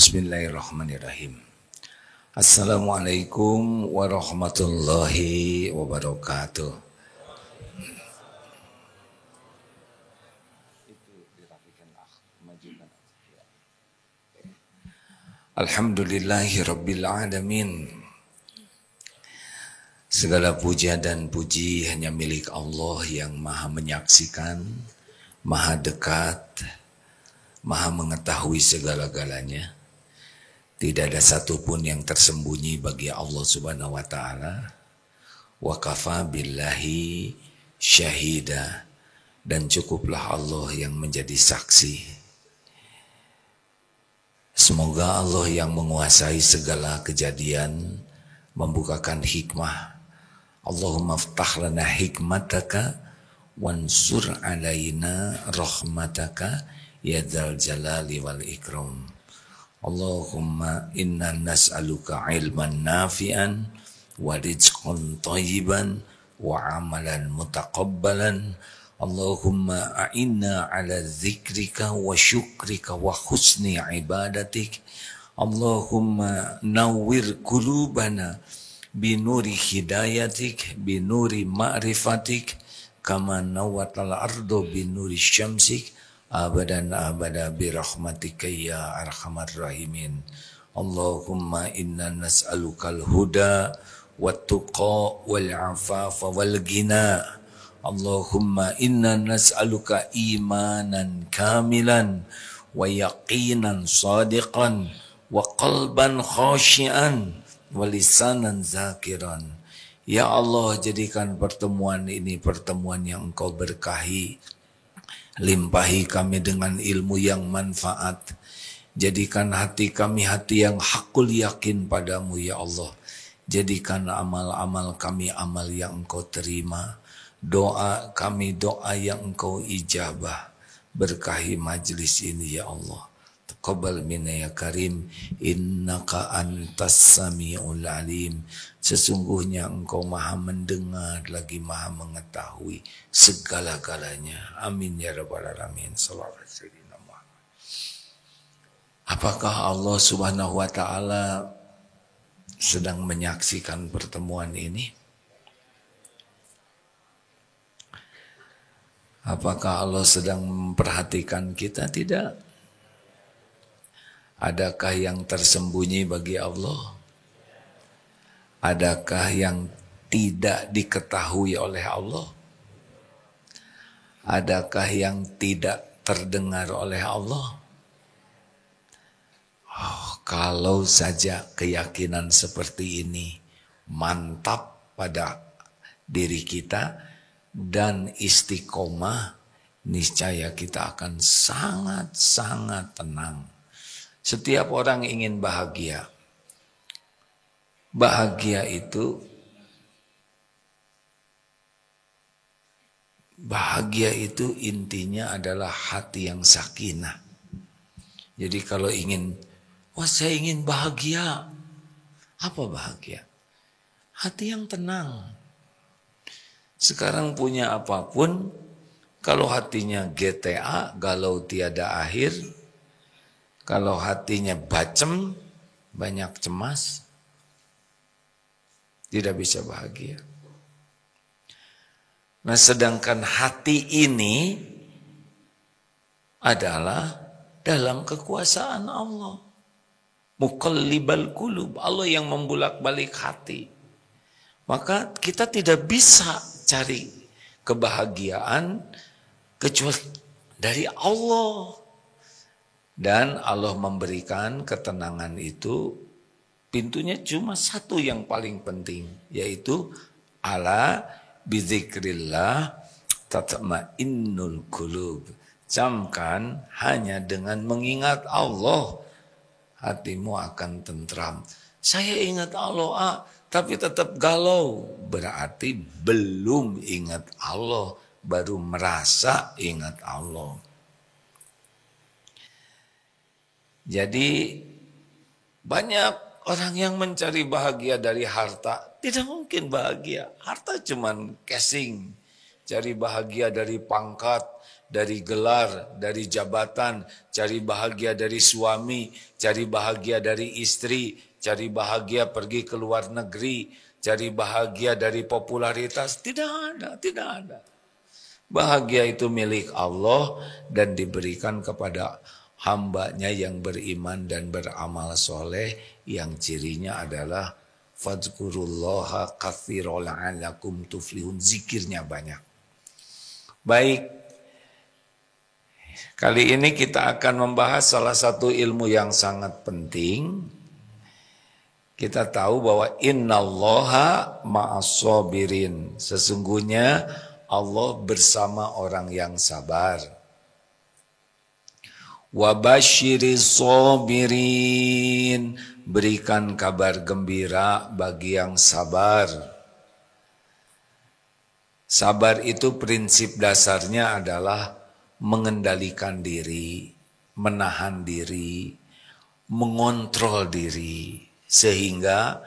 Bismillahirrahmanirrahim. Assalamualaikum warahmatullahi wabarakatuh. Alhamdulillahi rabbil alamin. Segala puja dan puji hanya milik Allah yang maha menyaksikan, maha dekat, maha mengetahui segala-galanya. Tidak ada satupun yang tersembunyi bagi Allah subhanahu wa ta'ala. Wa kafa billahi syahida. Dan cukuplah Allah yang menjadi saksi. Semoga Allah yang menguasai segala kejadian membukakan hikmah. Allahumma ftah lana hikmataka wansur alaina rahmataka ya dzal jalali wal ikram. Allahumma inna nas'aluka ilman nafi'an wa rizqan thayyiban wa amalan mutaqabbalan. Allahumma a'inna ala dzikrika wa syukrika wa husni ibadatik. Allahumma nawwir qulubana binuri hidayatik binuri ma'rifatik kama nawwatal ardu binuri syamsik abadan abada birahmatika ya arhamar rahimin. Allahumma inna nas'alukal huda wat tuqa wal afafa wal ghina. Allahumma inna nas'aluka imanan kamilan wa yaqinan sadiqan wa qalban khashian wa lisanan zakiran. Ya Allah, jadikan pertemuan ini pertemuan yang Engkau berkahi. Limpahi kami dengan ilmu yang manfaat. Jadikan hati kami hati yang hakul yakin padamu ya Allah. Jadikan amal-amal kami amal yang Engkau terima. Doa kami doa yang Engkau ijabah. Berkahi majlis ini ya Allah. Taqabbal minna ya karim. Innaka antas sami'ul alim. Sesungguhnya Engkau maha mendengar lagi maha mengetahui segala-galanya. Amin ya rabbal alamin. Sallallahu alaihi wasallam. Apakah Allah subhanahu wa ta'ala sedang menyaksikan pertemuan ini? Apakah Allah sedang memperhatikan kita? Tidak. Adakah yang tersembunyi bagi Allah? Adakah yang tidak diketahui oleh Allah? Adakah yang tidak terdengar oleh Allah? Kalau saja keyakinan seperti ini mantap pada diri kita dan istiqomah, niscaya kita akan sangat-sangat tenang. Setiap orang ingin bahagia. Bahagia itu intinya adalah hati yang sakinah. Jadi kalau ingin, saya ingin bahagia. Apa bahagia? Hati yang tenang. Sekarang punya apapun, kalau hatinya GTA, galau tiada akhir, kalau hatinya bacem, banyak cemas, tidak bisa bahagia. Nah, sedangkan hati ini adalah dalam kekuasaan Allah. Muqallibal qulub, Allah yang membulak-balik hati. Maka kita tidak bisa cari kebahagiaan kecuali dari Allah. Dan Allah memberikan ketenangan itu, pintunya cuma satu yang paling penting, yaitu ala bizikrillah tatma'innul qulub. Camkan, hanya dengan mengingat Allah hatimu akan tentram. Saya ingat Allah, tapi tetap galau. Berarti belum ingat Allah, baru merasa ingat Allah. Jadi banyak orang yang mencari bahagia dari harta. Tidak mungkin bahagia. Harta cuman casing. Cari bahagia dari pangkat, dari gelar, dari jabatan, cari bahagia dari suami, cari bahagia dari istri, cari bahagia pergi ke luar negeri, cari bahagia dari popularitas. Tidak ada, tidak ada. Bahagia itu milik Allah dan diberikan kepada hambanya yang beriman dan beramal soleh, yang cirinya adalah fadzkurullaha katsiran la'allakum tuflihun. Zikirnya banyak. Baik, kali ini kita akan membahas salah satu ilmu yang sangat penting. Kita tahu bahwa innallaha ma'as-sabirin. Sesungguhnya Allah bersama orang yang sabar. Wa basyiriz sabirin. Berikan kabar gembira bagi yang sabar. Sabar itu prinsip dasarnya adalah mengendalikan diri, menahan diri, mengontrol diri, sehingga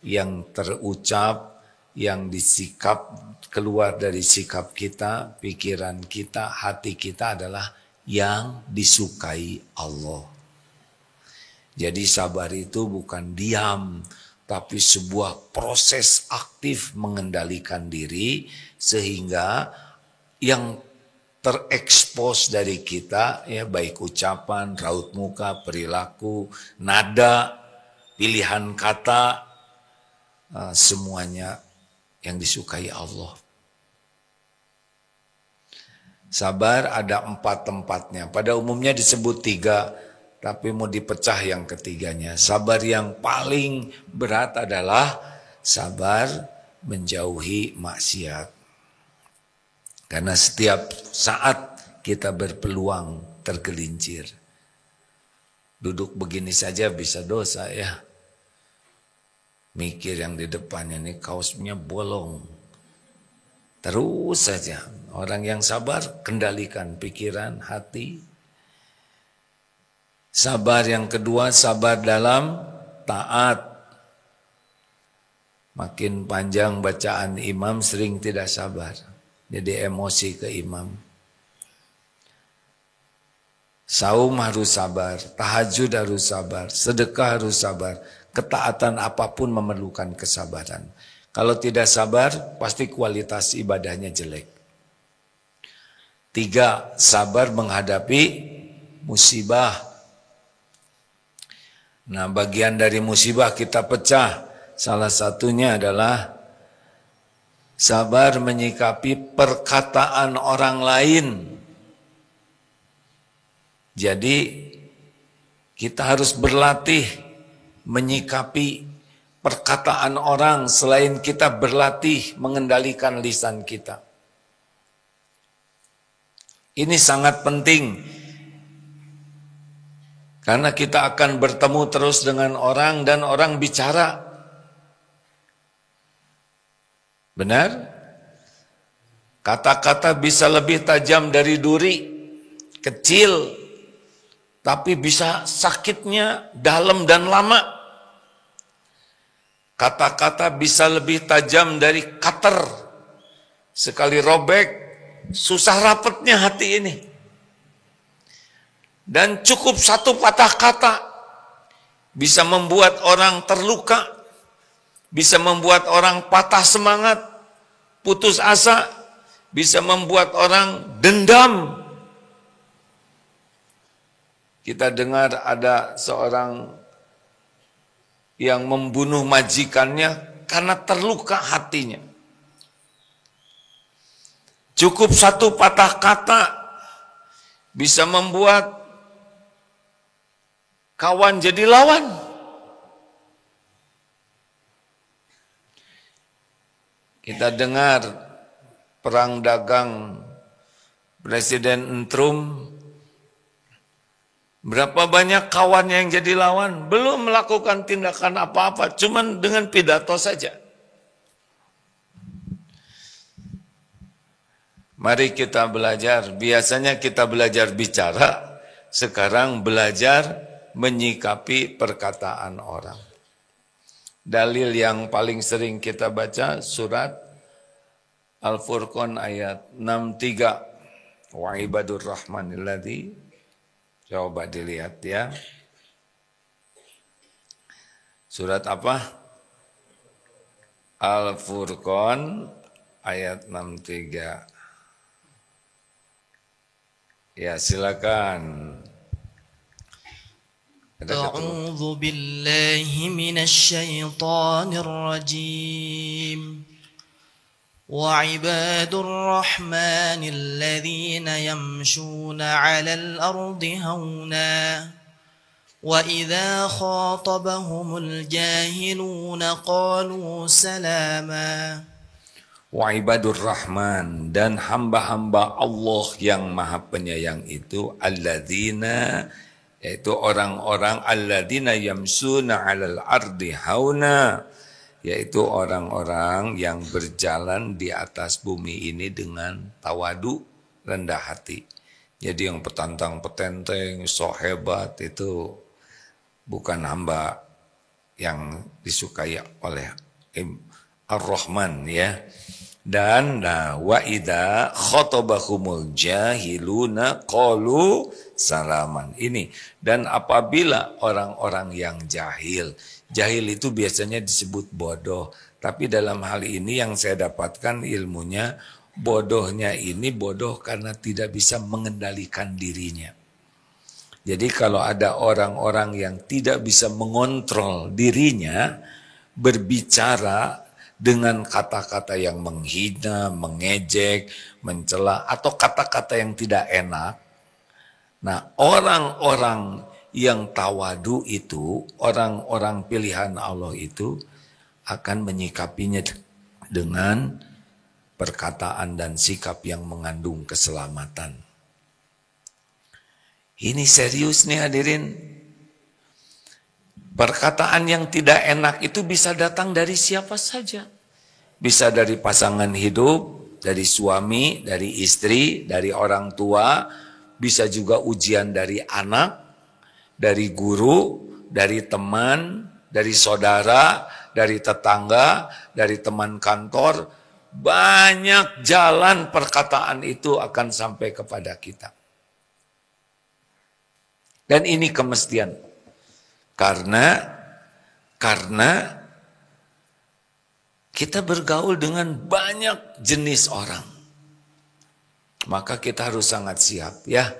yang terucap, yang disikap, keluar dari sikap kita, pikiran kita, hati kita adalah yang disukai Allah. Jadi sabar itu bukan diam, tapi sebuah proses aktif mengendalikan diri, sehingga yang terekspos dari kita, ya baik ucapan, raut muka, perilaku, nada, pilihan kata, semuanya yang disukai Allah. Sabar ada 4 tempatnya. Pada umumnya disebut 3, tapi mau dipecah yang ketiganya. Sabar yang paling berat adalah sabar menjauhi maksiat. Karena setiap saat kita berpeluang tergelincir. Duduk begini saja bisa dosa ya. Mikir yang di depannya ini kaosnya bolong. Terus saja. Orang yang sabar kendalikan pikiran, hati. Sabar yang kedua, sabar dalam taat. Makin panjang bacaan imam sering tidak sabar. Jadi emosi ke imam. Saum harus sabar, tahajud harus sabar, sedekah harus sabar. Ketaatan apapun memerlukan kesabaran. Kalau tidak sabar, pasti kualitas ibadahnya jelek. 3, sabar menghadapi musibah. Nah, bagian dari musibah kita pecah. Salah satunya adalah sabar menyikapi perkataan orang lain. Jadi kita harus berlatih menyikapi perkataan orang selain kita berlatih mengendalikan lisan kita. Ini sangat penting. Karena kita akan bertemu terus dengan orang dan orang bicara. Benar? Kata-kata bisa lebih tajam dari duri, kecil, tapi bisa sakitnya dalam dan lama. Kata-kata bisa lebih tajam dari cutter, sekali robek, susah rapetnya hati ini. Dan cukup satu patah kata bisa membuat orang terluka, bisa membuat orang patah semangat, putus asa, bisa membuat orang dendam. Kita dengar ada seorang yang membunuh majikannya karena terluka hatinya. Cukup satu patah kata bisa membuat kawan jadi lawan. Kita dengar perang dagang Presiden Trump. Berapa banyak kawan yang jadi lawan, belum melakukan tindakan apa-apa, cuman dengan pidato saja. Mari kita belajar, biasanya kita belajar bicara, sekarang belajar menyikapi perkataan orang. Dalil yang paling sering kita baca surat Al-Furqan ayat 63. Wa ibadur rahmanil ladzi, coba dilihat ya. Surat apa? Al-Furqan ayat 63. Ya, silakan. أعوذ بالله من الشيطان الرجيم وعباد الرحمن الذين يمشون على الأرض هونا وإذا خاطبهم الجاهلون قالوا سلاما. Wa ibadur rahman, dan hamba-hamba Allah yang maha penyayang itu, alladzina, yaitu orang-orang alladzina yamsuna 'alal ardi hauna, yaitu orang-orang yang berjalan di atas bumi ini dengan tawadu, rendah hati. Jadi yang petantang petenteng, so hebat itu bukan hamba yang disukai oleh Ar-Rahman ya. Dan wa idza khatabahumul jahiluna qalu salaman. Ini, dan apabila orang-orang yang jahil itu biasanya disebut bodoh, tapi dalam hal ini yang saya dapatkan ilmunya, bodohnya ini bodoh karena tidak bisa mengendalikan dirinya. Jadi kalau ada orang-orang yang tidak bisa mengontrol dirinya, berbicara dengan kata-kata yang menghina, mengejek, mencela, atau kata-kata yang tidak enak. Nah, orang-orang yang tawadu itu, orang-orang pilihan Allah itu akan menyikapinya dengan perkataan dan sikap yang mengandung keselamatan. Ini serius nih hadirin. Perkataan yang tidak enak itu bisa datang dari siapa saja. Bisa dari pasangan hidup, dari suami, dari istri, dari orang tua. Bisa juga ujian dari anak, dari guru, dari teman, dari saudara, dari tetangga, dari teman kantor. Banyak jalan perkataan itu akan sampai kepada kita. Dan ini kemestian. Karena kita bergaul dengan banyak jenis orang. Maka kita harus sangat siap ya.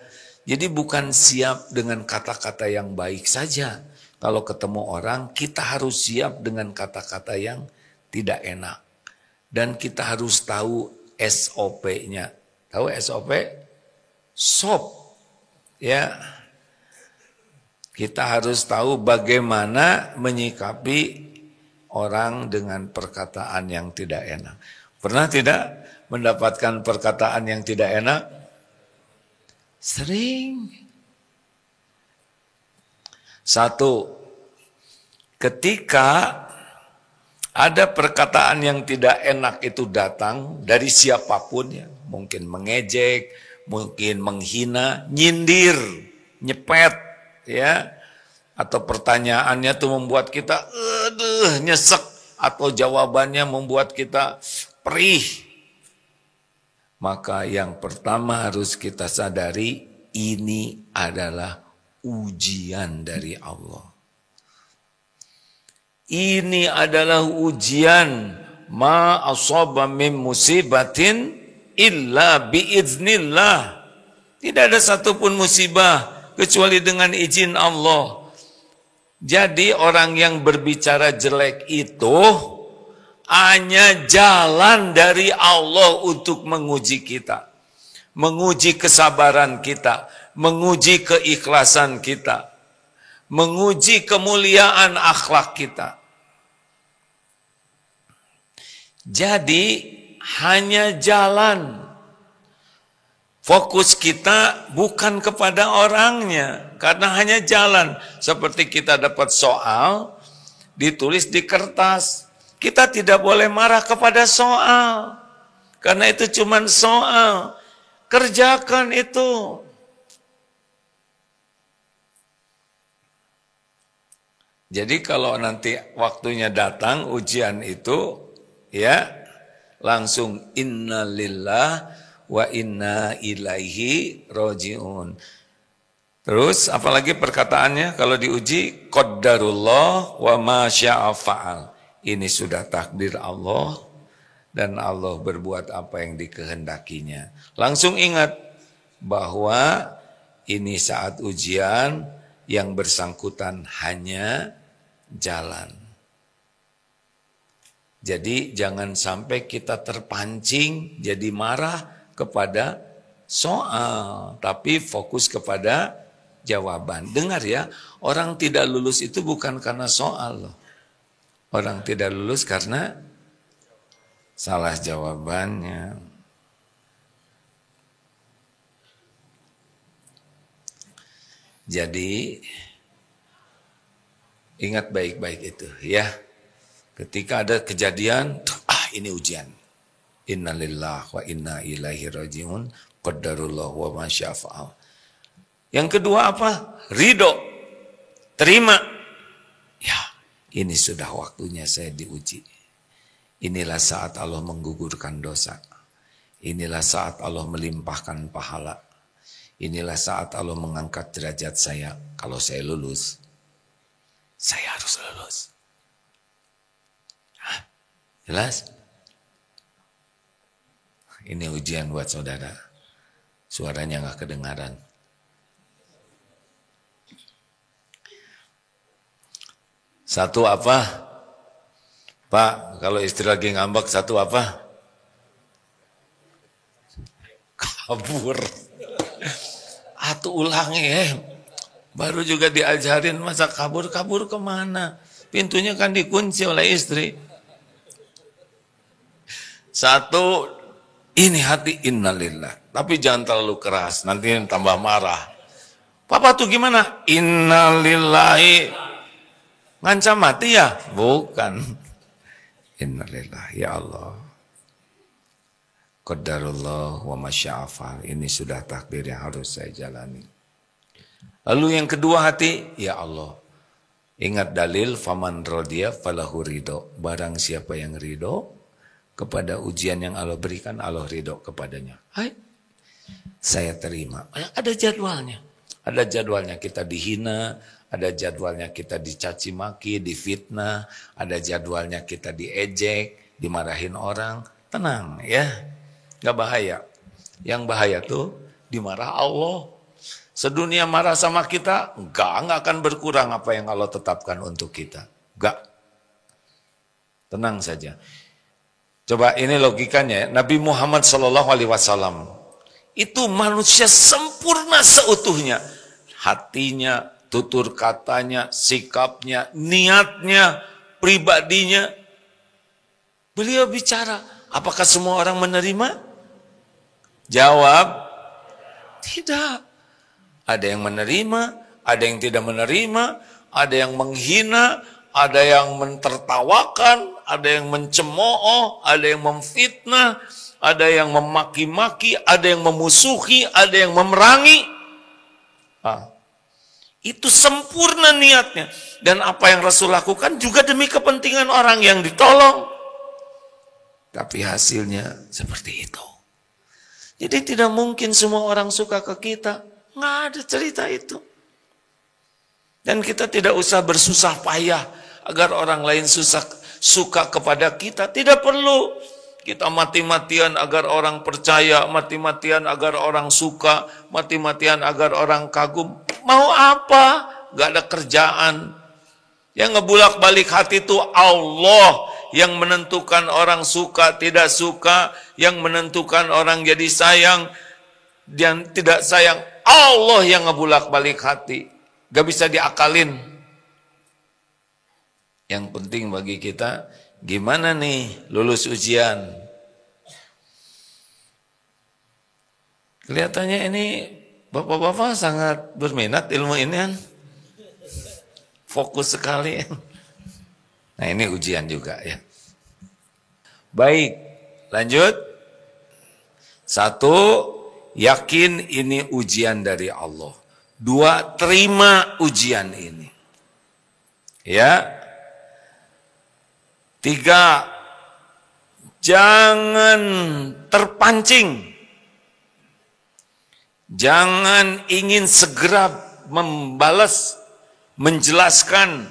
Jadi bukan siap dengan kata-kata yang baik saja. Kalau ketemu orang, kita harus siap dengan kata-kata yang tidak enak. Dan kita harus tahu SOP-nya. Tahu SOP? SOP. Ya. Kita harus tahu bagaimana menyikapi orang dengan perkataan yang tidak enak. Pernah tidak mendapatkan perkataan yang tidak enak? Sering. Satu, ketika ada perkataan yang tidak enak itu datang dari siapapun ya, mungkin mengejek, mungkin menghina, nyindir, nyepet, ya, atau pertanyaannya tuh membuat kita nyesek, atau jawabannya membuat kita perih. Maka yang pertama harus kita sadari, ini adalah ujian dari Allah. Ini adalah ujian, ma asaba min musibatin illa biiznillah. Tidak ada satupun musibah kecuali dengan izin Allah. Jadi orang yang berbicara jelek itu hanya jalan dari Allah untuk menguji kita. Menguji kesabaran kita. Menguji keikhlasan kita. Menguji kemuliaan akhlak kita. Jadi hanya jalan. Fokus kita bukan kepada orangnya, karena hanya jalan. Seperti kita dapat soal, ditulis di kertas. Kita tidak boleh marah kepada soal, karena itu cuma soal. Kerjakan itu. Jadi kalau nanti waktunya datang ujian itu, ya langsung innalillah wa inna ilaihi rajiun. Terus apalagi perkataannya kalau diuji, qaddarullah wa ma syaa fa'al. Ini sudah takdir Allah dan Allah berbuat apa yang dikehendakinya. Langsung ingat bahwa ini saat ujian, yang bersangkutan hanya jalan. Jadi jangan sampai kita terpancing jadi marah kepada soal, tapi fokus kepada jawaban. Dengar ya, orang tidak lulus itu bukan karena soal loh. Orang tidak lulus karena salah jawabannya. Jadi ingat baik-baik itu ya. Ketika ada kejadian, ini ujian. Innalillahi wa inna ilaihi rajiun. Qaddarullah wa ma syaa fa'al. Yang kedua apa? Ridho. Terima. Ya, ini sudah waktunya saya diuji. Inilah saat Allah menggugurkan dosa. Inilah saat Allah melimpahkan pahala. Inilah saat Allah mengangkat derajat saya. Kalau saya lulus, saya harus lulus. Hah? Jelas? Ini ujian buat saudara. Suaranya nggak kedengaran. Satu apa? Pak, kalau istri lagi ngambek, satu apa? Kabur. Atuh ulangi baru juga diajarin masa kabur kemana? Pintunya kan dikunci oleh istri. Satu, ini hati innalillah. Tapi jangan terlalu keras, nanti tambah marah. Papa tuh gimana? Innalillahi. Ngancam mati ya? Bukan. Innalillah, ya Allah. Qaddarullah wa ma syaa fa'al. Ini sudah takdir yang harus saya jalani. Lalu yang kedua hati, ya Allah. Ingat dalil, faman radiya falahu ridho. Barang siapa yang ridho kepada ujian yang Allah berikan, Allah ridho kepadanya. Hai, saya terima. Ada jadwalnya. Ada jadwalnya kita dihina, ada jadwalnya kita dicaci maki, difitnah, ada jadwalnya kita diejek, dimarahin orang. Tenang ya. Gak bahaya. Yang bahaya tuh dimarah Allah. Sedunia marah sama kita, enggak akan berkurang apa yang Allah tetapkan untuk kita. Enggak. Tenang saja. Coba ini logikanya, Nabi Muhammad SAW itu manusia sempurna seutuhnya. Hatinya, tutur katanya, sikapnya, niatnya, pribadinya. Beliau bicara, apakah semua orang menerima? Jawab, tidak. Ada yang menerima, ada yang tidak menerima, ada yang menghina, ada yang mentertawakan, ada yang mencemooh, ada yang memfitnah, ada yang memaki-maki, ada yang memusuhi, ada yang memerangi. Itu sempurna niatnya. Dan apa yang Rasul lakukan juga demi kepentingan orang yang ditolong. Tapi hasilnya seperti itu. Jadi tidak mungkin semua orang suka ke kita. Nggak ada cerita itu. Dan kita tidak usah bersusah payah agar orang lain suka kepada kita. Tidak perlu. Kita mati-matian agar orang percaya, mati-matian agar orang suka, mati-matian agar orang kagum. Mau apa? Nggak ada kerjaan. Yang ngebulak-balik hati itu Allah. Yang menentukan orang suka, tidak suka. Yang menentukan orang jadi sayang dan tidak sayang. Allah yang ngebulak-balik hati. Gak bisa diakalin. Yang penting bagi kita, gimana nih lulus ujian? Kelihatannya ini bapak-bapak sangat berminat ilmu ini kan. Fokus sekali. Nah ini ujian juga ya. Baik, lanjut. Satu, yakin ini ujian dari Allah. Dua, terima ujian ini. Ya. Tiga, jangan terpancing Jangan ingin segera membalas, menjelaskan.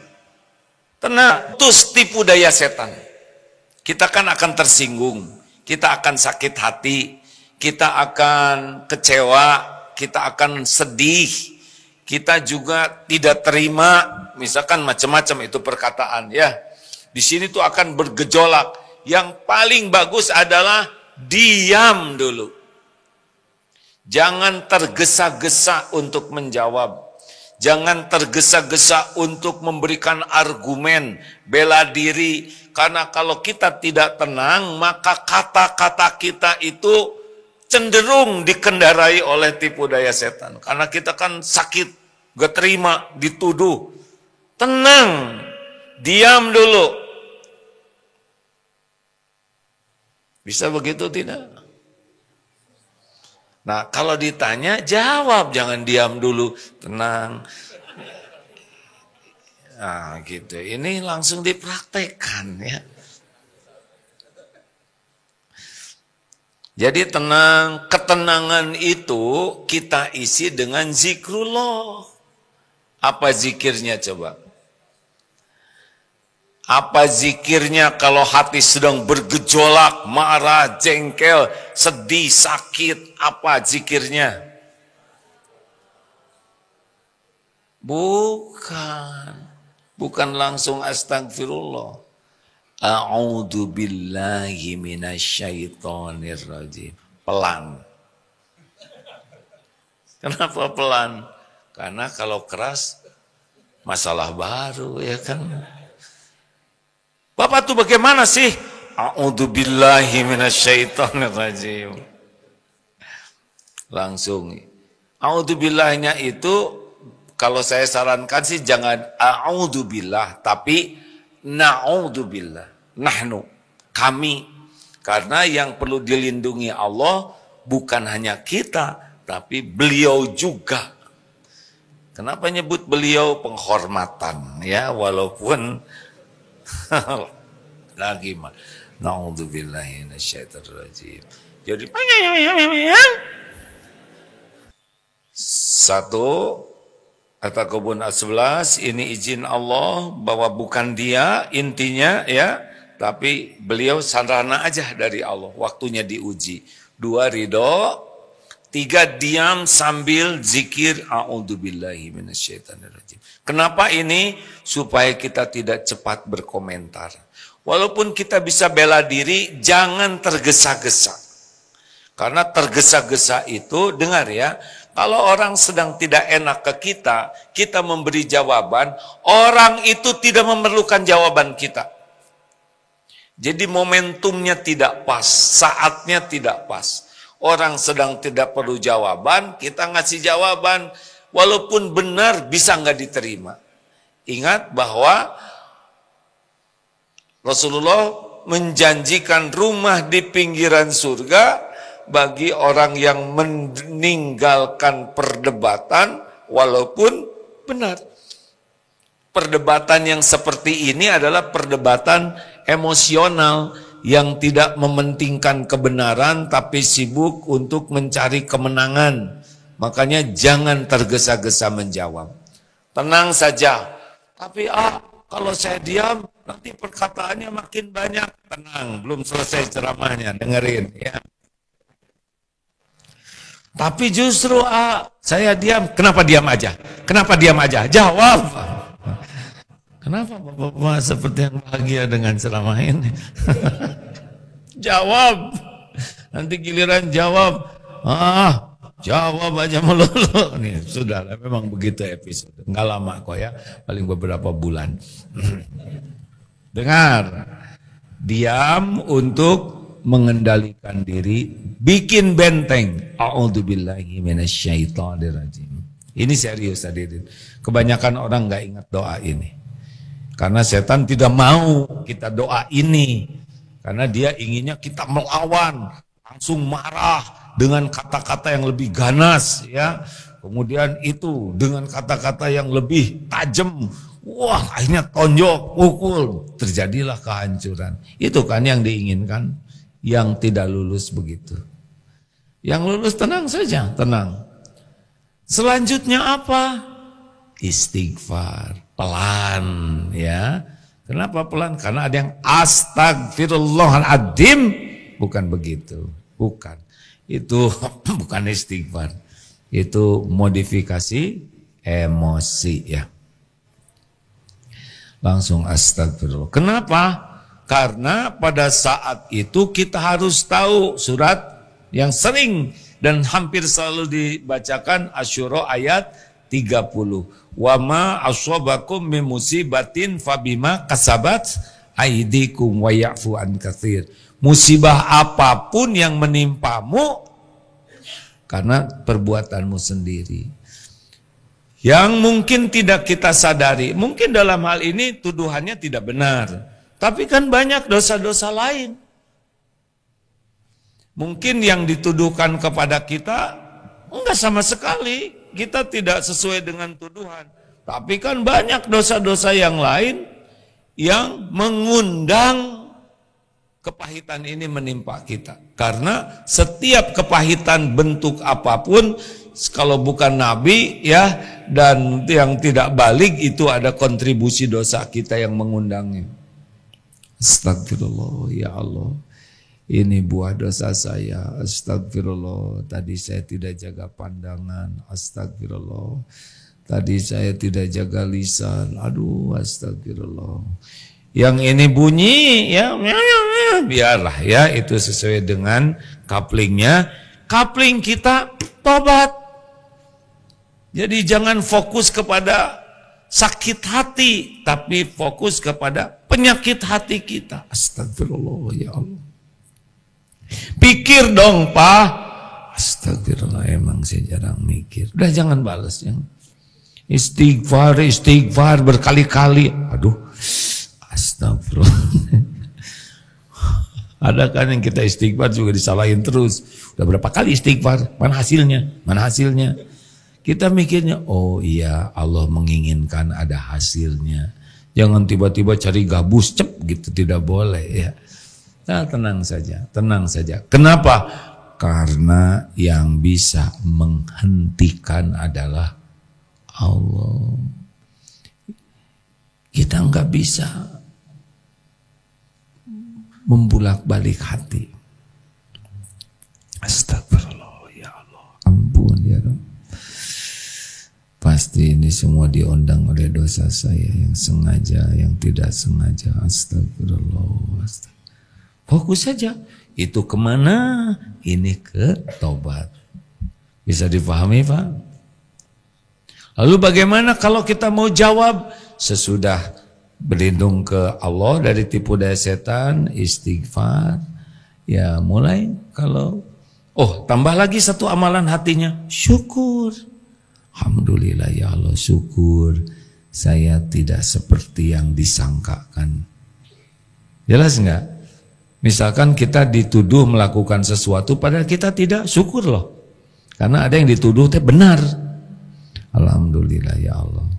Tenang, putus tipu daya setan. Kita kan akan tersinggung, kita akan sakit hati, kita akan kecewa, kita akan sedih, kita juga tidak terima, misalkan macam-macam itu perkataan ya. Di sini tuh akan bergejolak. Yang paling bagus adalah diam dulu. Jangan tergesa-gesa untuk menjawab. Jangan tergesa-gesa untuk memberikan argumen, bela diri. Karena kalau kita tidak tenang, maka kata-kata kita itu cenderung dikendarai oleh tipu daya setan. Karena kita kan sakit, gak terima, dituduh. Tenang, diam dulu. Bisa begitu tidak? Nah, kalau ditanya, jawab, jangan diam dulu, tenang. Nah, gitu. Ini langsung dipraktekkan ya. Jadi tenang, ketenangan itu kita isi dengan zikrullah. Apa zikirnya coba? Apa zikirnya kalau hati sedang bergejolak, marah, jengkel, sedih, sakit? Apa zikirnya? Bukan langsung astagfirullah. A'udzu billahi minasyaitonir rajim. Pelan. Kenapa pelan? Karena kalau keras masalah baru ya kan. Bapak tuh bagaimana sih? A'udzu billahi minasyaitonir rajim. Langsung. A'udzu billahnya itu kalau saya sarankan sih jangan a'udzu billah tapi na'udzu billah. Nahnu, kami. Karena yang perlu dilindungi Allah bukan hanya kita tapi beliau juga. Kenapa nyebut beliau? Penghormatan ya, walaupun lagi mah naudzubillahi minasyaitonir rajim. Jadi satu At-Takabun 11 ini izin Allah bahwa bukan dia intinya ya, tapi beliau sarana aja dari Allah, waktunya diuji. 2 ridho, 3 diam sambil zikir a'udzubillahi minasyaitonir rajim. Kenapa ini? Supaya kita tidak cepat berkomentar. Walaupun kita bisa bela diri, jangan tergesa-gesa. Karena tergesa-gesa itu, dengar ya, kalau orang sedang tidak enak ke kita, kita memberi jawaban, orang itu tidak memerlukan jawaban kita. Jadi momentumnya tidak pas, saatnya tidak pas. Orang sedang tidak perlu jawaban, kita ngasih jawaban, walaupun benar bisa nggak diterima. Ingat bahwa Rasulullah menjanjikan rumah di pinggiran surga bagi orang yang meninggalkan perdebatan walaupun benar. Perdebatan yang seperti ini adalah perdebatan emosional yang tidak mementingkan kebenaran tapi sibuk untuk mencari kemenangan. Makanya jangan tergesa-gesa menjawab. Tenang saja. Tapi kalau saya diam nanti perkataannya makin banyak. Tenang, belum selesai ceramahnya, dengerin ya. Tapi justru saya diam. Kenapa diam aja? Kenapa diam aja? Jawab. Kenapa Bapak seperti yang bahagia dengan ceramah ini? Jawab. Nanti giliran jawab. Jawab aja melulu. Nih, sudah memang begitu episode. Enggak lama kok ya, paling beberapa bulan. Dengar. Diam untuk mengendalikan diri, bikin benteng. A'udzubillahi minasyaitonirrajim. Ini serius hadirin. Kebanyakan orang enggak ingat doa ini. Karena setan tidak mau kita doa ini. Karena dia inginnya kita melawan, langsung marah dengan kata-kata yang lebih ganas ya. Kemudian itu dengan kata-kata yang lebih tajam. Wah, akhirnya tonjok, pukul, terjadilah kehancuran. Itu kan yang diinginkan. Yang tidak lulus begitu. Yang lulus tenang saja, tenang. Selanjutnya apa? Istighfar. Pelan ya. Kenapa pelan? Karena ada yang astagfirullahaladzim. Bukan begitu. Bukan. Itu bukan istighfar. Itu modifikasi emosi ya. Langsung astagfirullah. Kenapa? Karena pada saat itu kita harus tahu surat yang sering dan hampir selalu dibacakan Asyura ayat 30. Wa ma aswabakum min musibatin fabima kasabat aidikum wa ya'fu an katsir. Musibah apapun yang menimpamu karena perbuatanmu sendiri. Yang mungkin tidak kita sadari, mungkin dalam hal ini tuduhannya tidak benar. Tapi kan banyak dosa-dosa lain. Mungkin yang dituduhkan kepada kita enggak sama sekali. Kita tidak sesuai dengan tuduhan. Tapi kan banyak dosa-dosa yang lain yang mengundang kepahitan ini menimpa kita. Karena setiap kepahitan bentuk apapun, kalau bukan Nabi ya, dan yang tidak balik itu ada kontribusi dosa kita yang mengundangnya. Astagfirullah ya Allah. Ini buah dosa saya, astagfirullah. Tadi saya tidak jaga pandangan, astagfirullah. Tadi saya tidak jaga lisan, aduh astagfirullah. Yang ini bunyi, ya biarlah ya, itu sesuai dengan couplingnya. Coupling kita tobat. Jadi jangan fokus kepada sakit hati, tapi fokus kepada penyakit hati kita. Astagfirullah ya Allah. Pikir dong Pak. Astagfirullah, emang saya jarang mikir. Udah jangan balas ya. Istighfar berkali-kali. Aduh, astagfirullah. Ada kan yang kita istighfar juga disalahin terus. Udah berapa kali istighfar? Mana hasilnya? Kita mikirnya, oh iya Allah menginginkan ada hasilnya. Jangan tiba-tiba cari gabus cep gitu, tidak boleh ya. Nah, tenang saja. Kenapa? Karena yang bisa menghentikan adalah Allah. Kita enggak bisa membulak-balik hati. Astagfirullah ya Allah. Ampun ya Rabb. Pasti ini semua diundang oleh dosa saya, yang sengaja, yang tidak sengaja. Astagfirullah. Fokus saja. Itu kemana? Ini ke tobat. Bisa dipahami Pak? Lalu bagaimana kalau kita mau jawab sesudah berlindung ke Allah dari tipu daya setan, istighfar. Ya mulai kalau, tambah lagi satu amalan hatinya, syukur. Alhamdulillah ya Allah, syukur saya tidak seperti yang disangkakan. Jelas enggak? Misalkan kita dituduh melakukan sesuatu padahal kita tidak, syukur loh. Karena ada yang dituduh benar. Alhamdulillah ya Allah,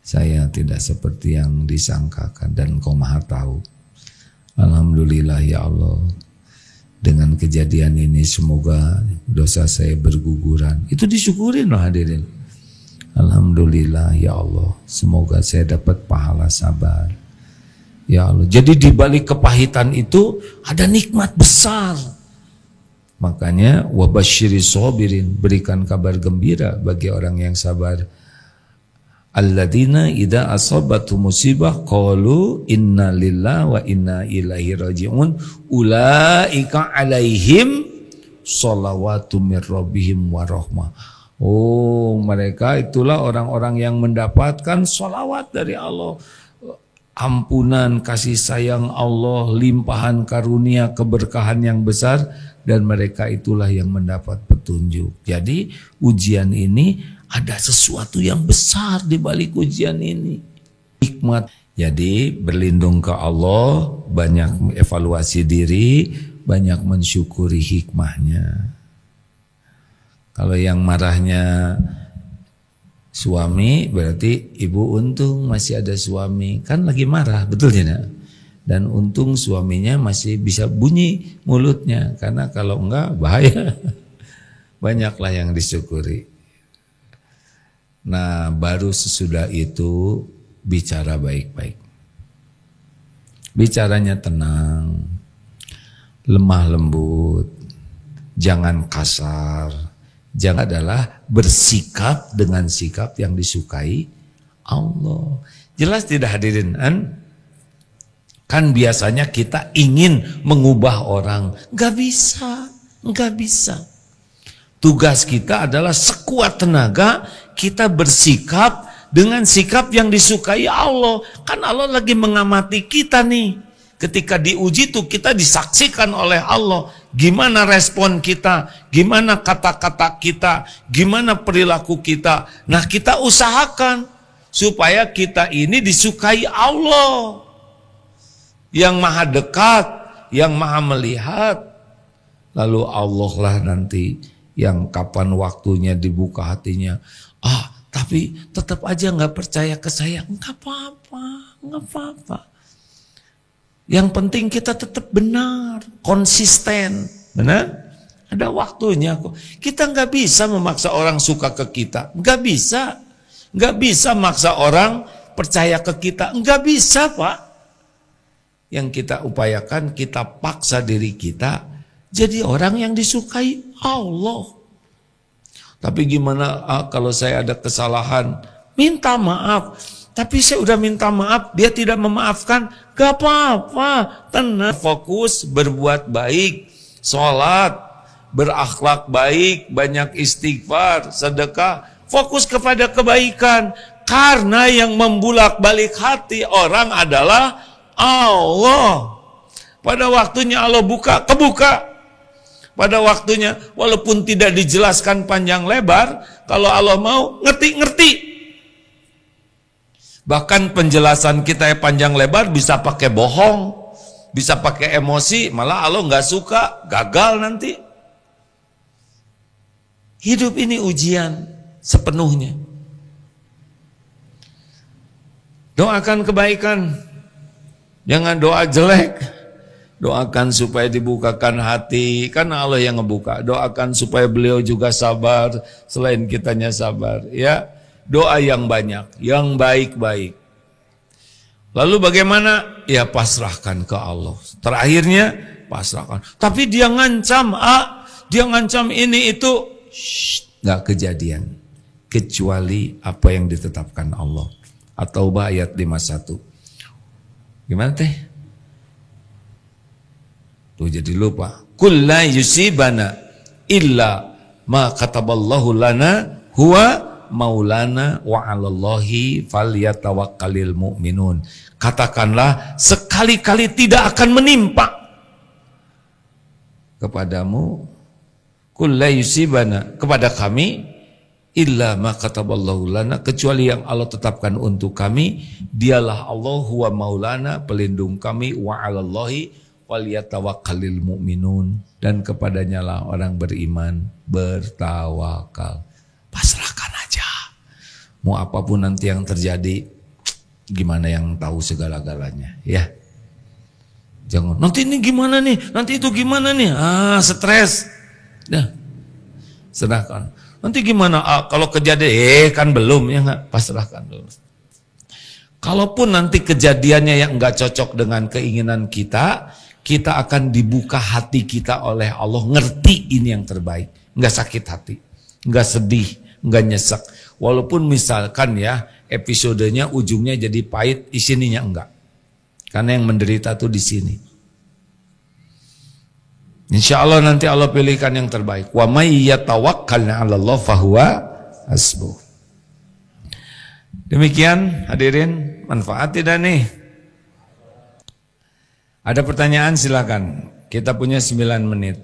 saya tidak seperti yang disangkakan dan Engkau Maha tahu. Alhamdulillah ya Allah, dengan kejadian ini semoga dosa saya berguguran. Itu disyukurin loh hadirin. Alhamdulillah ya Allah, semoga saya dapat pahala sabar. Ya Allah, jadi di balik kepahitan itu ada nikmat besar. Makanya wabashiri sabirin, berikan kabar gembira bagi orang yang sabar. Alladzina idza asabatu musibah qalu inna lillahi wa inna ilaihi rajiun ulaika alaihim shalawatu mir rabbihim wa rahmah. Oh, mereka itulah orang-orang yang mendapatkan sholawat dari Allah. Ampunan, kasih sayang Allah, limpahan karunia, keberkahan yang besar, dan mereka itulah yang mendapat petunjuk. Jadi ujian ini ada sesuatu yang besar di balik ujian ini. Hikmat. Jadi berlindung ke Allah, banyak evaluasi diri, banyak mensyukuri hikmahnya. Kalau yang marahnya suami, berarti ibu untung masih ada suami, kan lagi marah, betul tidak? Dan untung suaminya masih bisa bunyi mulutnya, karena kalau enggak bahaya. Banyaklah yang disyukuri. Nah, baru sesudah itu bicara baik-baik. Bicaranya tenang, lemah lembut, jangan kasar. Jangan adalah bersikap dengan sikap yang disukai Allah. Jelas tidak hadirin? Kan biasanya kita ingin mengubah orang. Gak bisa, gak bisa. Tugas kita adalah sekuat tenaga kita bersikap dengan sikap yang disukai Allah. Kan Allah lagi mengamati kita nih. Ketika diuji tuh kita disaksikan oleh Allah. Gimana respon kita, gimana kata-kata kita, gimana perilaku kita. Nah, kita usahakan supaya kita ini disukai Allah. Yang maha dekat, yang maha melihat. Lalu Allah lah nanti yang kapan waktunya dibuka hatinya. Tapi tetap aja gak percaya ke saya. Gak apa-apa. Yang penting kita tetap benar, konsisten. Benar? Ada waktunya kok. Kita gak bisa memaksa orang suka ke kita. Gak bisa. Gak bisa maksa orang percaya ke kita. Gak bisa, Pak. Yang kita upayakan, kita paksa diri kita jadi orang yang disukai Allah. Tapi gimana kalau saya ada kesalahan? Minta maaf. Tapi saya udah minta maaf, dia tidak memaafkan. Gak apa-apa, tenang. Fokus berbuat baik, sholat, berakhlak baik, banyak istighfar, sedekah. Fokus kepada kebaikan. Karena yang membulak-balik hati orang adalah Allah. Pada waktunya Allah buka, kebuka. Pada waktunya, walaupun tidak dijelaskan panjang lebar, kalau Allah mau, ngerti-ngerti. Bahkan penjelasan kita yang panjang lebar bisa pakai bohong, bisa pakai emosi, malah Allah nggak suka, gagal nanti. Hidup ini ujian sepenuhnya. Doakan kebaikan, jangan doa jelek. Doakan supaya dibukakan hati, karena Allah yang ngebuka. Doakan supaya beliau juga sabar, selain kitanya sabar. Ya, doa yang banyak, yang baik-baik. Lalu bagaimana? Ya pasrahkan ke Allah. Terakhirnya pasrahkan. Tapi dia ngancam, dia ngancam ini itu. Gak kejadian. Kecuali apa yang ditetapkan Allah. At-Taubah ayat 51. Gimana teh? Tuh jadi lupa. Kul la yusibana illa ma kataballahu lana huwa maulana wa 'alallahi falyatawakkalul mu'minun. Katakanlah sekali-kali tidak akan menimpa kepadamu, kul la yusibana, kepada kami, illa ma kataballahu lana, kecuali yang Allah tetapkan untuk kami. Dialah Allah huwa maulana, pelindung kami, wa 'alallahi falyatawakkalul mu'minun, dan kepadanya lah orang beriman bertawakal. Pasrahkan aja. Mau apapun nanti yang terjadi, gimana yang tahu segala-galanya, ya. Jangan, nanti ini gimana nih, nanti itu gimana nih, stres. Dah, serahkan. Nanti gimana, kalau kejadian, kan belum, ya enggak, pasrahkan dulu. Kalaupun nanti kejadiannya yang enggak cocok dengan keinginan kita, kita akan dibuka hati kita oleh Allah, ngerti ini yang terbaik, enggak sakit hati, enggak sedih, enggak nyesek. Walaupun misalkan ya episodenya ujungnya jadi pahit, isinya enggak. Karena yang menderita tuh di sini. Insya Allah nanti Allah pilihkan yang terbaik. Wa may yatawakkal 'ala Allah fahuwa hasbuh. Demikian hadirin, manfaat tidak nih? Ada pertanyaan silakan. Kita punya 9 menit.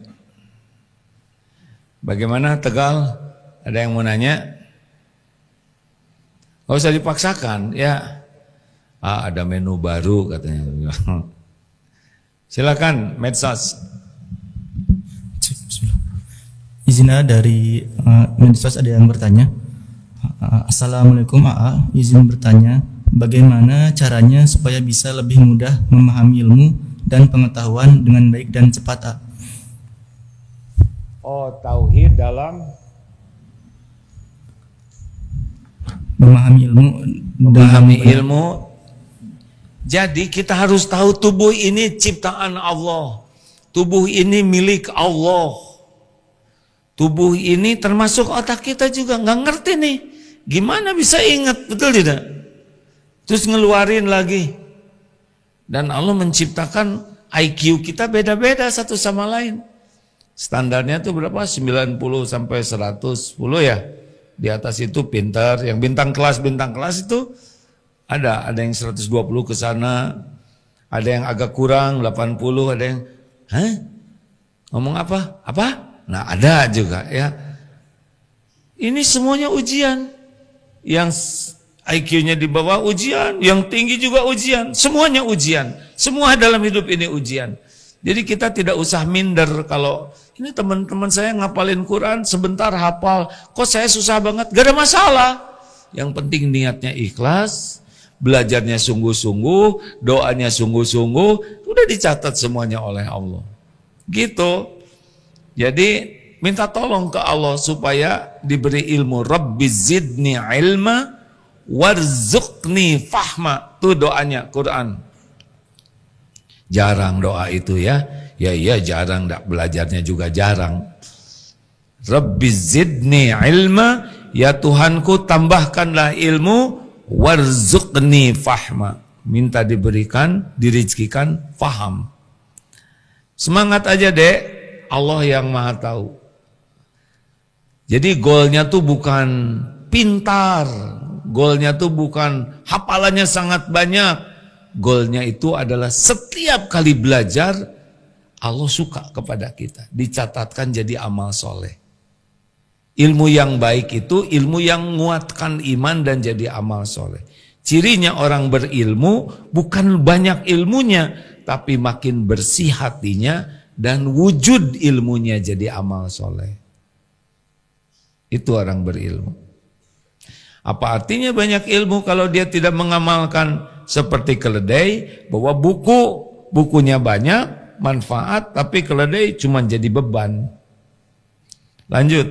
Bagaimana Tegal? Ada yang mau nanya? Gak usah dipaksakan, ya. Ada menu baru katanya. Silakan medsos. Izin dari medsos ada yang bertanya. Assalamualaikum AA, izin bertanya, bagaimana caranya supaya bisa lebih mudah memahami ilmu dan pengetahuan dengan baik dan cepat, A? Tauhid dalam memahami ilmu. Memahami ilmu. Jadi kita harus tahu tubuh ini ciptaan Allah. Tubuh ini milik Allah. Tubuh ini termasuk otak kita juga. Nggak ngerti nih. Gimana bisa ingat, betul tidak? Terus ngeluarin lagi. Dan Allah menciptakan IQ kita beda-beda satu sama lain. Standarnya tuh berapa? 90 sampai 110 ya. Di atas itu pintar. Yang bintang kelas itu ada yang 120 ke sana, ada yang agak kurang 80, ada yang ngomong apa? Nah, ada juga ya. Ini semuanya ujian. Yang IQ-nya di bawah ujian, yang tinggi juga ujian, semuanya ujian. Semua dalam hidup ini ujian. Jadi kita tidak usah minder kalau ini teman-teman saya ngapalin Quran sebentar hafal, kok saya susah banget? Gak ada masalah. Yang penting niatnya ikhlas, belajarnya sungguh-sungguh, doanya sungguh-sungguh, udah dicatat semuanya oleh Allah. Gitu. Jadi minta tolong ke Allah supaya diberi ilmu. Rabbi zidni ilma warzuqni fahma. Itu doanya Quran. Jarang doa itu ya. Ya jarang, belajarnya juga jarang. Rabbi zidni ilma, ya Tuhanku tambahkanlah ilmu, warzuqni fahma, minta diberikan, dirizkikan faham. Semangat aja dek, Allah yang maha tahu. Jadi goalnya tuh bukan pintar, goalnya tuh bukan hafalannya sangat banyak, goalnya itu adalah setiap kali belajar Allah suka kepada kita, dicatatkan jadi amal soleh. Ilmu yang baik itu ilmu yang menguatkan iman dan jadi amal soleh. Cirinya orang berilmu bukan banyak ilmunya, tapi makin bersih hatinya dan wujud ilmunya jadi amal soleh. Itu orang berilmu. Apa artinya banyak ilmu kalau dia tidak mengamalkan? Seperti keledai, bahwa bukunya banyak, manfaat, tapi keledai cuma jadi beban. Lanjut.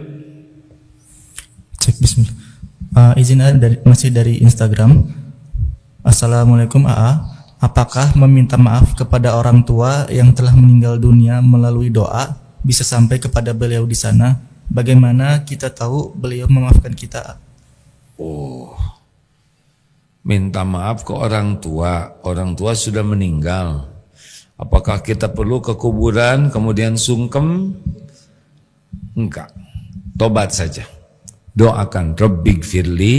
Cek bismillah. Izin masih dari Instagram. Assalamualaikum AA. Apakah meminta maaf kepada orang tua yang telah meninggal dunia melalui doa bisa sampai kepada beliau di sana? Bagaimana kita tahu beliau memaafkan kita? Minta maaf ke orang tua sudah meninggal. Apakah kita perlu ke kuburan kemudian sungkem? Enggak. Tobat saja. Doakan Rabbighfirli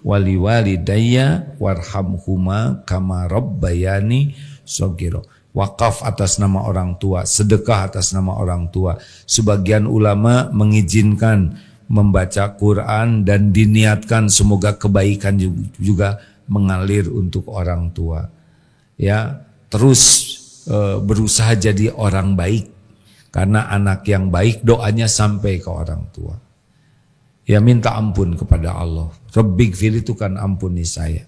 wali walidayya warhamhuma kama rabbayani shaghira. Wakaf atas nama orang tua, sedekah atas nama orang tua. Sebagian ulama mengizinkan membaca Quran dan diniatkan semoga kebaikan juga mengalir untuk orang tua. Ya, terus berusaha jadi orang baik. Karena anak yang baik doanya sampai ke orang tua. Ya, minta ampun kepada Allah. Rabbighfir itu kan ampuni saya.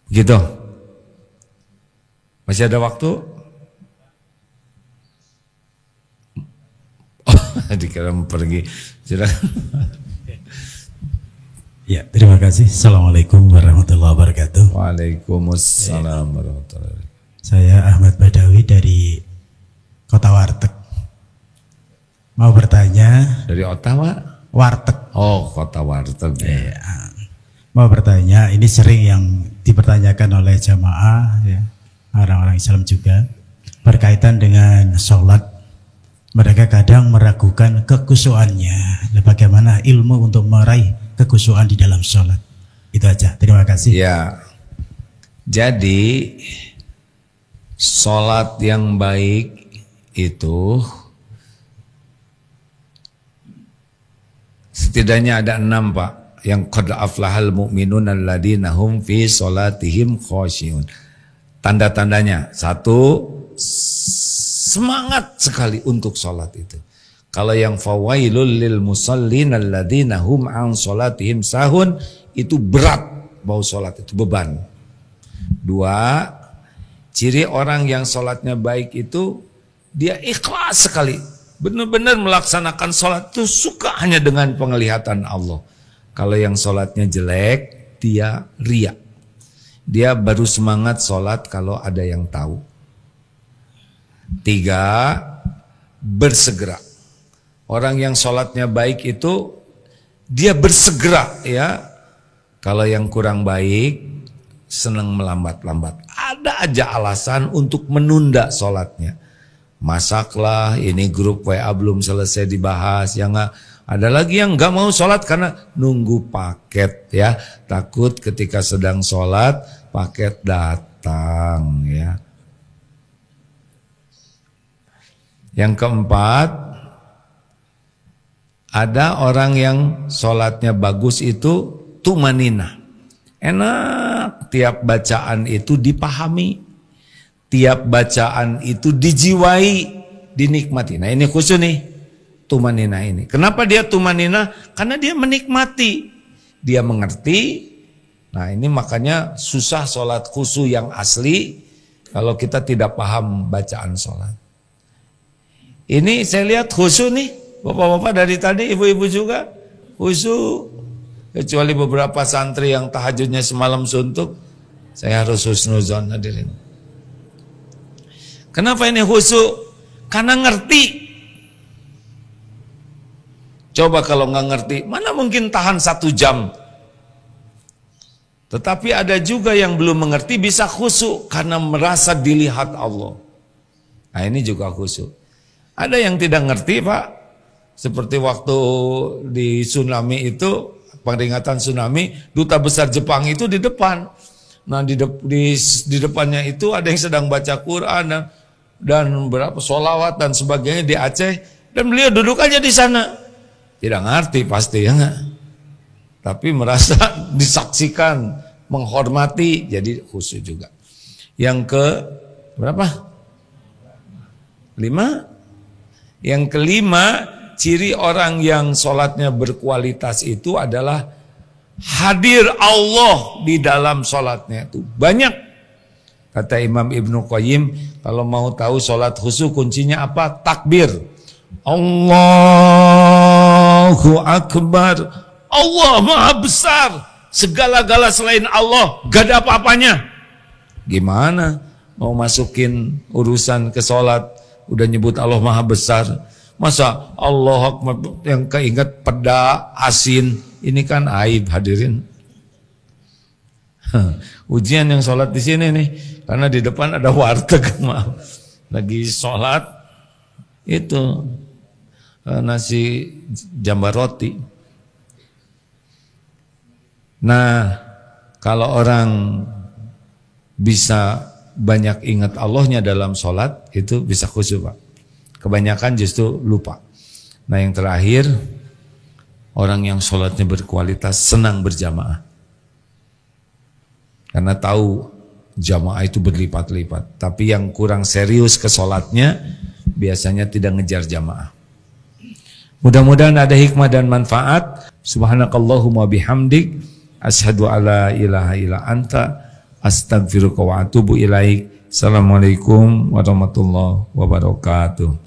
Gitu. Masih ada waktu? Oh, dikira mau pergi. Ya, terima kasih. Assalamualaikum warahmatullahi wabarakatuh. Waalaikumsalam warahmatullahi wabarakatuh. Saya Ahmad Badawi dari Kota Warteg. Mau bertanya. Dari Ottawa? Warteg. Oh, Kota Warteg. Ya. Mau bertanya, ini sering yang dipertanyakan oleh jamaah, ya, orang-orang Islam juga, berkaitan dengan sholat. Mereka kadang meragukan kekhusyuannya. Bagaimana ilmu untuk meraih kekhusyuan di dalam sholat? Itu aja, terima kasih. Ya, jadi sholat yang baik itu setidaknya ada 6 Pak. Yang qad aflahal mu'minun alladzina hum fi sholatihim khashi'un. Tanda-tandanya, 1, semangat sekali untuk sholat itu. Kalau yang fawailul lil musallin alladzina hum an sholatihim sahun, itu berat bau sholat itu, beban. 2, ciri orang yang sholatnya baik itu dia ikhlas sekali benar-benar melaksanakan sholat itu suka hanya dengan penglihatan Allah. Kalau yang sholatnya jelek, dia riya. Dia baru semangat sholat kalau ada yang tahu. 3, bersegera. Orang yang sholatnya baik itu dia bersegera ya. Kalau yang kurang baik senang melambat-lambat. Ada aja alasan untuk menunda sholatnya. Masaklah, ini grup WA belum selesai dibahas. Yang ada lagi yang gak mau sholat karena nunggu paket ya. Takut ketika sedang sholat paket datang ya. Yang keempat, ada orang yang sholatnya bagus itu tumanina. Enak, tiap bacaan itu dipahami, tiap bacaan itu dijiwai, dinikmati. Nah ini khusus nih, tumanina ini. Kenapa dia tumanina? Karena dia menikmati, dia mengerti. Nah ini makanya susah sholat khusyuk yang asli kalau kita tidak paham bacaan sholat. Ini saya lihat khusyuk nih, bapak-bapak dari tadi, ibu-ibu juga khusyuk. Kecuali beberapa santri yang tahajudnya semalam suntuk, saya harus husnuzon hadirin. Kenapa ini khusyuk? Karena ngerti. Coba kalau nggak ngerti, mana mungkin tahan 1 jam. Tetapi ada juga yang belum mengerti bisa khusyuk karena merasa dilihat Allah. Nah ini juga khusyuk. Ada yang tidak ngerti Pak, seperti waktu di tsunami itu, peringatan tsunami, duta besar Jepang itu di depan. Nah di depannya itu ada yang sedang baca Quran dan berapa sholawat dan sebagainya di Aceh, dan beliau duduk aja di sana. Tidak ngerti pasti ya nggak? Tapi merasa disaksikan, menghormati, jadi khusyuk juga. Yang ke berapa? 5. Yang kelima, ciri orang yang sholatnya berkualitas itu adalah hadir Allah di dalam sholatnya itu. Banyak. Kata Imam Ibnu Qayyim, kalau mau tahu sholat khusyuk kuncinya apa? Takbir. Allahu Akbar. Allah Maha Besar. Segala-gala selain Allah gak ada apa-apanya. Gimana mau masukin urusan ke sholat udah nyebut Allah Maha Besar? Masa Allah Akbar yang keinget peda, asin, ini kan aib hadirin. Ujian yang sholat di sini nih, karena di depan ada warteg, maaf, lagi sholat itu nasi jambar roti. Nah, kalau orang bisa banyak ingat Allahnya dalam sholat, itu bisa khusyuk Pak. Kebanyakan justru lupa. Nah yang terakhir, orang yang sholatnya berkualitas senang berjamaah. Karena tahu jamaah itu berlipat-lipat. Tapi yang kurang serius ke sholatnya, biasanya tidak ngejar jamaah. Mudah-mudahan ada hikmah dan manfaat. Subhanakallahumma bihamdik, asyhadu alla ilaha illa anta, astaghfiruka wa atubu ilaik. Assalamualaikum warahmatullahi wabarakatuh.